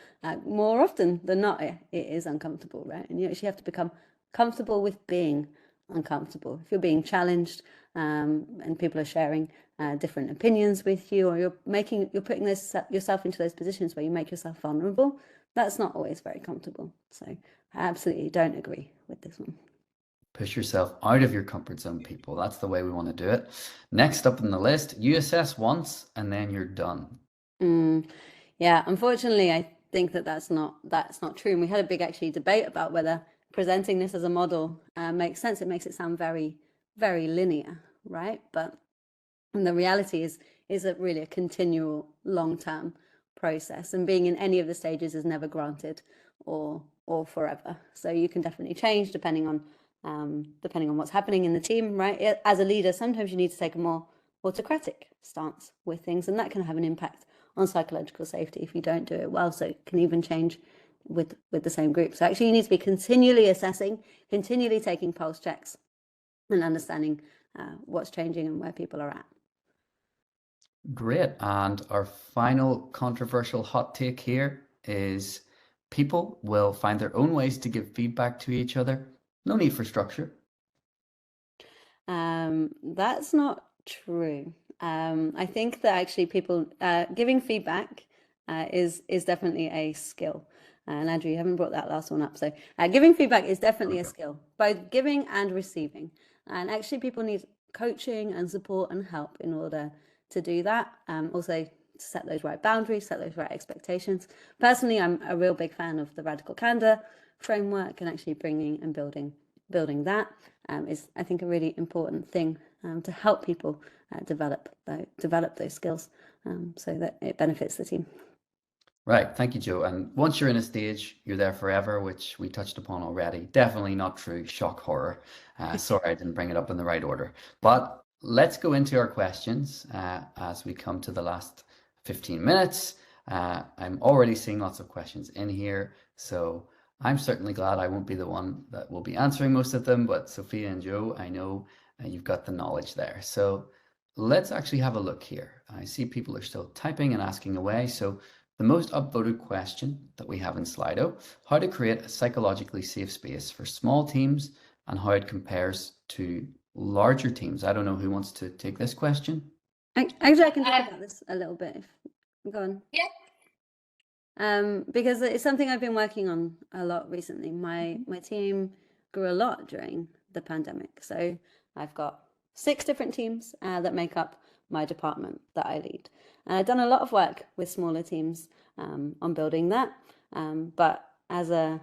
More often than not, it is uncomfortable, right? And you actually have to become comfortable with being uncomfortable. If you're being challenged and people are sharing different opinions with you, or you're putting yourself into those positions where you make yourself vulnerable, that's not always very comfortable. So I absolutely don't agree with this one. Push yourself out of your comfort zone, people. That's the way we want to do it. Next up on the list, you assess once and then you're done. Yeah, unfortunately, I think that's not true. And we had a big actually debate about whether presenting this as a model makes sense. It makes it sound very, very linear, right? But the reality is really a continual long-term process, and being in any of the stages is never granted or forever. So you can definitely change depending on what's happening in the team, right? As a leader, sometimes you need to take a more autocratic stance with things, and that can have an impact on psychological safety if you don't do it well. So it can even change with the same group. So actually you need to be continually assessing, continually taking pulse checks and understanding what's changing and where people are at. Great. And our final controversial hot take here is people will find their own ways to give feedback to each other. No need for structure. That's not true. I think that actually people giving feedback is definitely a skill. And Andrew, you haven't brought that last one up. So giving feedback is definitely a skill, both giving and receiving. And actually people need coaching and support and help in order to do that. Also, set those right boundaries, set those right expectations. Personally, I'm a real big fan of the radical candor framework, and actually bringing and building that is, I think, a really important thing to help people develop those skills so that it benefits the team. Right. Thank you, Joe. And once you're in a stage, you're there forever, which we touched upon already. Definitely not true. Shock horror. Sorry, I didn't bring it up in the right order. But let's go into our questions as we come to the last 15 minutes. I'm already seeing lots of questions in here, so I'm certainly glad I won't be the one that will be answering most of them. But Sophia and Joe, I know you've got the knowledge there. So let's actually have a look here. I see people are still typing and asking away. So the most upvoted question that we have in Slido: how to create a psychologically safe space for small teams and how it compares to larger teams. I don't know who wants to take this question. Actually, I can talk about this a little bit. Go on. Yeah. Because it's something I've been working on a lot recently. My team grew a lot during the pandemic. So I've got 6 different teams that make up my department that I lead. And I've done a lot of work with smaller teams on building that. But you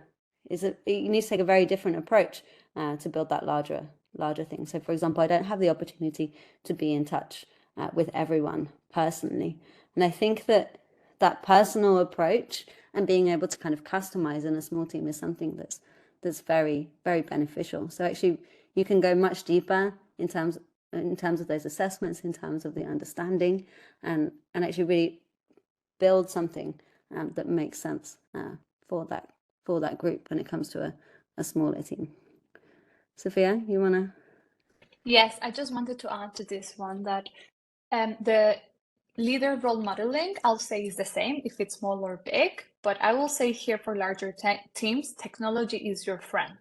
need to take a very different approach to build that larger thing. So, for example, I don't have the opportunity to be in touch with everyone personally. And I think that personal approach and being able to kind of customize in a small team is something that's very, very beneficial. So actually, you can go much deeper in terms of those assessments, in terms of the understanding, and actually really build something that makes sense for that group when it comes to a smaller team. Sophia, you want to? Yes, I just wanted to add to this one that the leader role modeling, I'll say, is the same if it's small or big, but I will say here for larger teams, technology is your friend.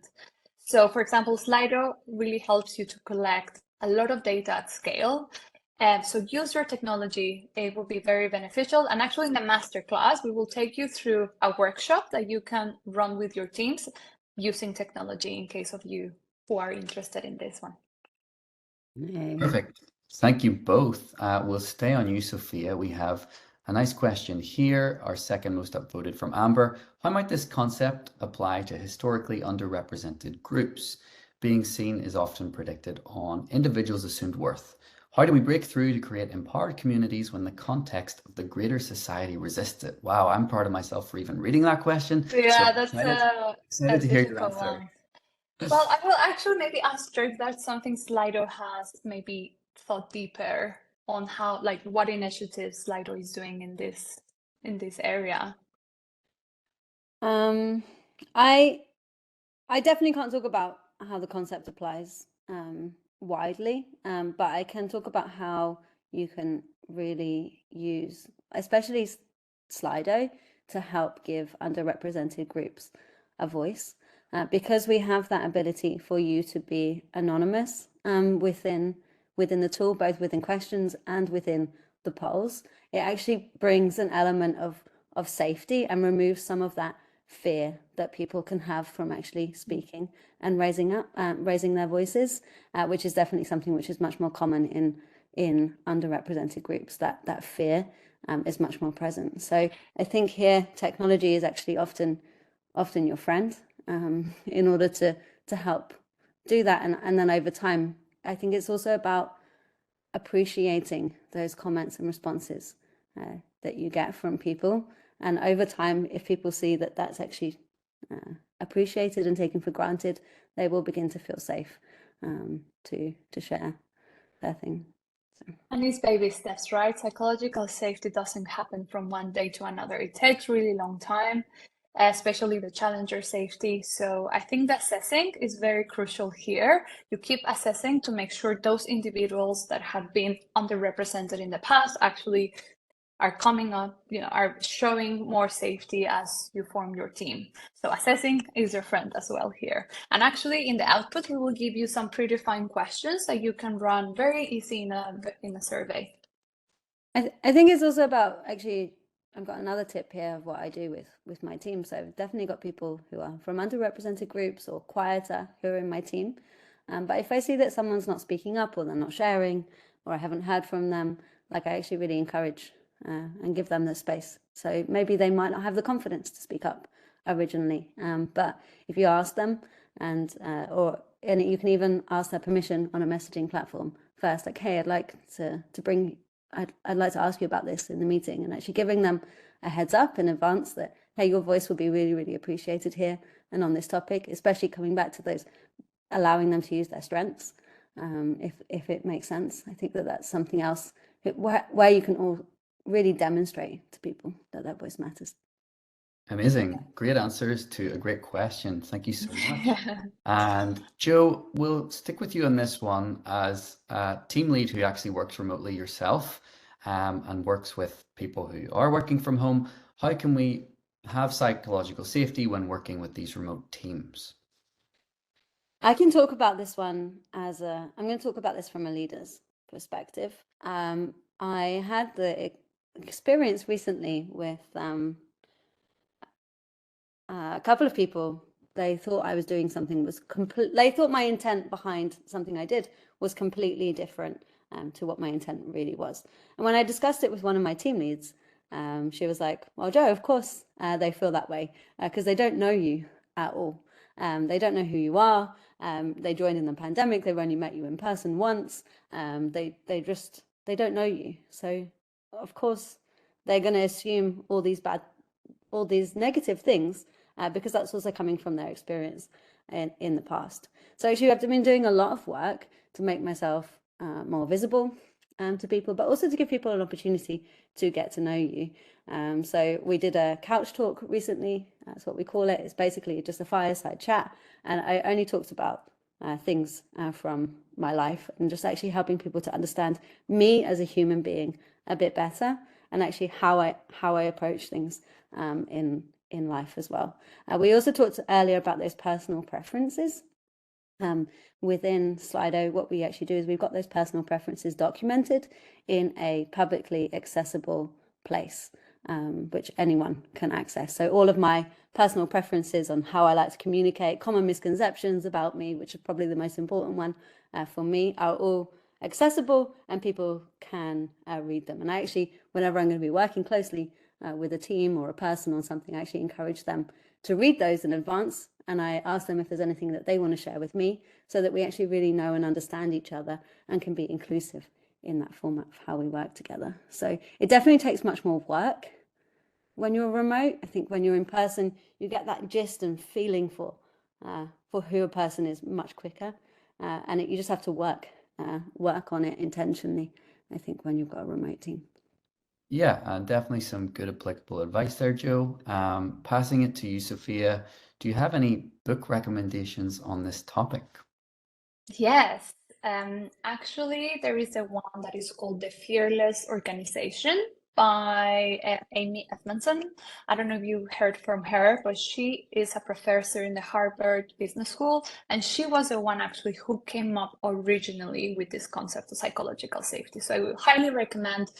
So for example, Slido really helps you to collect a lot of data at scale. So use your technology, it will be very beneficial. And actually in the masterclass, we will take you through a workshop that you can run with your teams using technology in case of you who are interested in this one. Perfect. Thank you both. We'll stay on you, Sophia. We have a nice question here, our second most upvoted from Amber. How might this concept apply to historically underrepresented groups? Being seen is often predicted on individuals' assumed worth. How do we break through to create empowered communities when the context of the greater society resists it? Wow, I'm proud of myself for even reading that question. Yeah, So that's excited to hear your difficult answer. one. Well, I will actually maybe ask Joe if that's something Slido has maybe thought deeper on how, like, what initiatives Slido is doing in this area. I definitely can't talk about how the concept applies widely, but I can talk about how you can really use, especially Slido, to help give underrepresented groups a voice. Because we have that ability for you to be anonymous within the tool, both within questions and within the polls, it actually brings an element of safety and removes some of that fear that people can have from actually speaking and raising their voices, which is definitely something which is much more common in underrepresented groups. That fear is much more present. So I think here technology is actually often your friend in order to help do that, and then over time, I think it's also about appreciating those comments and responses that you get from people. And over time, if people see that that's actually appreciated and taken for granted, they will begin to feel safe to share their thing. So. And it's baby steps, right? Psychological safety doesn't happen from one day to another. It takes really long time, especially the challenger safety. So I think the assessing is very crucial here. You keep assessing to make sure those individuals that have been underrepresented in the past actually are coming up, are showing more safety as you form your team. So assessing is your friend as well here. And actually in the output, we will give you some predefined questions that you can run very easy in a survey. I think it's also about, actually, I've got another tip here of what I do with my team. So I've definitely got people who are from underrepresented groups or quieter who are in my team. But if I see that someone's not speaking up or they're not sharing or I haven't heard from them, like I actually really encourage and give them the space. So maybe they might not have the confidence to speak up originally, but if you ask them, and you can even ask their permission on a messaging platform first, like, hey, I'd like to I'd like to ask you about this in the meeting, and actually giving them a heads up in advance that, hey, your voice will be really, really appreciated here and on this topic, especially coming back to those, allowing them to use their strengths, if it makes sense. I think that that's something else where you can all really demonstrate to people that their voice matters. Amazing. Great answers to a great question. Thank you so much. And Joe, we'll stick with you on this one as a team lead who actually works remotely yourself, and works with people who are working from home. How can we have psychological safety when working with these remote teams? I can talk about this one I'm going to talk about this from a leader's perspective. I had the experience recently with a couple of people. They thought I was doing something they thought my intent behind something I did was completely different to what my intent really was. And when I discussed it with one of my team leads, she was like, well, Joe, of course they feel that way because they don't know you at all. They don't know who you are. They joined in the pandemic. They've only met you in person once. They don't know you. So of course they're going to assume all these negative things because that's also coming from their experience in the past. So actually I've been doing a lot of work to make myself more visible to people, but also to give people an opportunity to get to know you. So we did a couch talk recently. That's what we call it. It's basically just a fireside chat. And I only talked about things from my life and just actually helping people to understand me as a human being a bit better, and actually how I approach things in life as well. We also talked earlier about those personal preferences. Within Slido, what we actually do is we've got those personal preferences documented in a publicly accessible place, which anyone can access. So all of my personal preferences on how I like to communicate, common misconceptions about me, which is probably the most important one for me, are all accessible and people can read them. And I actually, whenever I'm going to be working closely with a team or a person on something, I actually encourage them to read those in advance, and I ask them if there's anything that they want to share with me, so that we actually really know and understand each other and can be inclusive in that format of how we work together. So it definitely takes much more work when you're remote. I think when you're in person, you get that gist and feeling for who a person is much quicker, and you just have to work on it intentionally, I think, when you've got a remote team. Yeah, definitely some good applicable advice there, Joe. Passing it to you, Sophia. Do you have any book recommendations on this topic? Yes, actually, there is a one that is called The Fearless Organization by Amy Edmondson. I don't know if you heard from her, but she is a professor in the Harvard Business School, and she was the one actually who came up originally with this concept of psychological safety. So I would highly recommend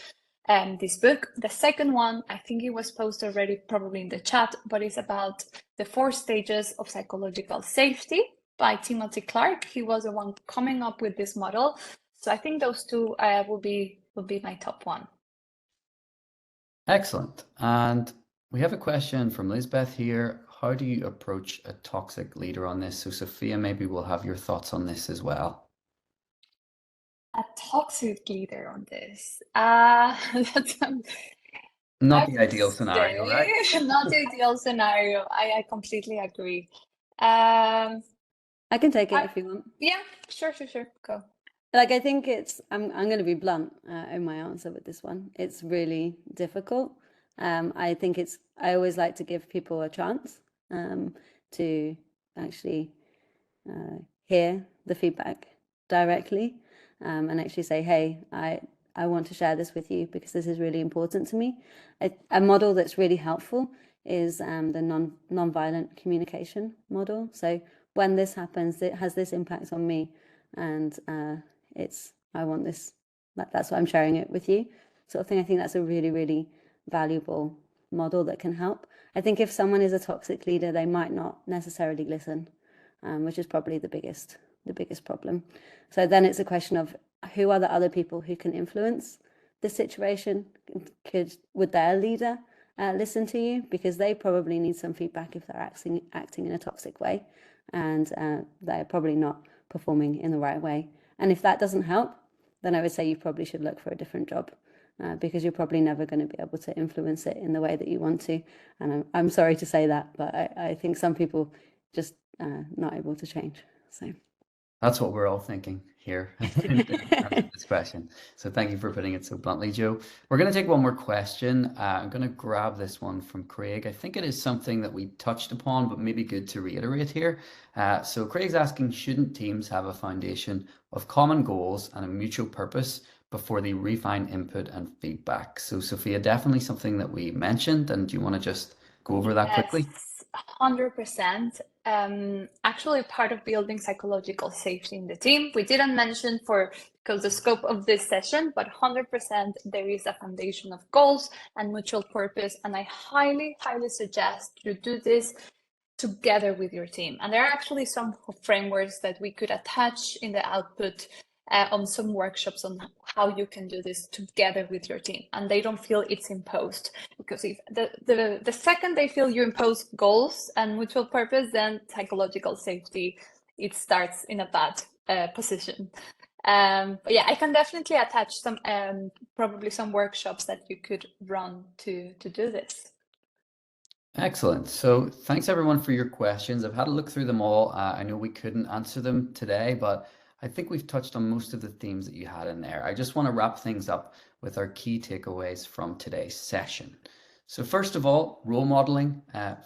this book. The second one, I think it was posted already probably in the chat, but it's about the 4 stages of psychological safety by Timothy Clark. He was the one coming up with this model. So I think those two will be my top one. Excellent. And we have a question from Lisbeth here. How do you approach a toxic leader on this? So Sophia, maybe we'll have your thoughts on this as well. A toxic leader on this. That's not the ideal scenario, right? Not the ideal scenario. I completely agree. I can take it if you want. Yeah, sure. Go. Like, I think I'm going to be blunt in my answer with this one. It's really difficult. I think I always like to give people a chance to actually hear the feedback directly, and actually say, hey, I want to share this with you because this is really important to me. A model that's really helpful is the non-violent communication model. So when this happens, it has this impact on me, and I want this, that's why I'm sharing it with you, sort of thing. I think that's a really, really valuable model that can help. I think if someone is a toxic leader, they might not necessarily listen, which is probably the biggest problem. So then it's a question of who are the other people who can influence the situation? Would their leader listen to you? Because they probably need some feedback if they're acting in a toxic way, and they're probably not performing in the right way. And if that doesn't help, then I would say you probably should look for a different job, because you're probably never going to be able to influence it in the way that you want to. And I'm sorry to say that, but I think some people just not able to change. So that's what we're all thinking here in terms of this question. So thank you for putting it so bluntly, Joe. We're going to take one more question. I'm going to grab this one from Craig. I think it is something that we touched upon, but maybe good to reiterate here. So Craig's asking, shouldn't teams have a foundation of common goals and a mutual purpose before they refine input and feedback? So Sophia, definitely something that we mentioned, and do you want to just go over that quickly? 100%. Actually, part of building psychological safety in the team, we didn't mention because the scope of this session, but 100% there is a foundation of goals and mutual purpose. And I highly, highly suggest you do this together with your team. And there are actually some frameworks that we could attach in the output on some workshops on how you can do this together with your team, and they don't feel it's imposed. Because if the second they feel you impose goals and mutual purpose, then psychological safety, it starts in a bad position. But yeah, I can definitely attach some probably some workshops that you could run to do this. Excellent. So thanks everyone for your questions. I've had a look through them all. I know we couldn't answer them today, but I think we've touched on most of the themes that you had in there. I just want to wrap things up with our key takeaways from today's session. So first of all, role modeling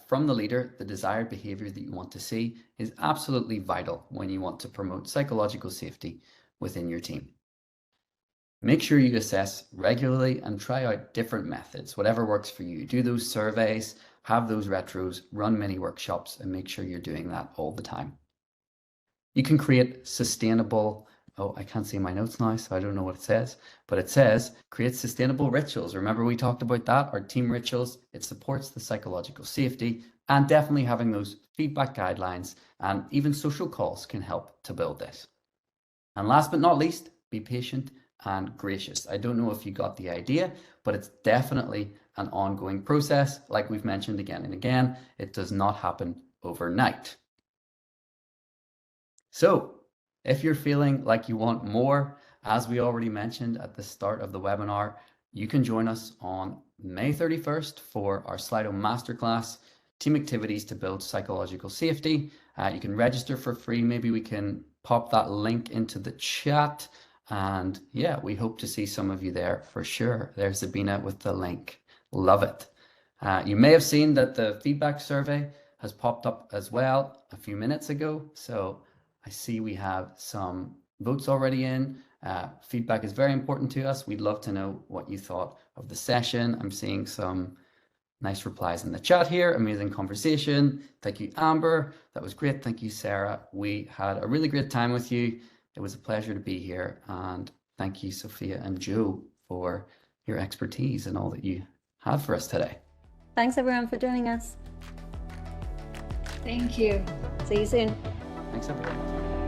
from the leader, the desired behavior that you want to see, is absolutely vital when you want to promote psychological safety within your team. Make sure you assess regularly and try out different methods, whatever works for you. Do those surveys, have those retros, run mini workshops, and make sure you're doing that all the time. You can create sustainable, I can't see my notes now, so I don't know what it says, but it says create sustainable rituals. Remember we talked about that, our team rituals. It supports the psychological safety, and definitely having those feedback guidelines and even social calls can help to build this. And last but not least, be patient and gracious. I don't know if you got the idea, but it's definitely an ongoing process. Like we've mentioned again and again, it does not happen overnight. So if you're feeling like you want more, as we already mentioned at the start of the webinar, you can join us on May 31st for our Slido Masterclass, Team Activities to Build Psychological Safety. You can register for free. Maybe we can pop that link into the chat. And yeah, we hope to see some of you there for sure. There's Sabina with the link. Love it. You may have seen that the feedback survey has popped up as well a few minutes ago. So I see we have some votes already in. Feedback is very important to us. We'd love to know what you thought of the session. I'm seeing some nice replies in the chat here. Amazing conversation. Thank you, Amber. That was great. Thank you, Sarah. We had a really great time with you. It was a pleasure to be here. And thank you, Sophia and Joe, for your expertise and all that you had for us today. Thanks everyone for joining us. Thank you. See you soon. Thanks everyone.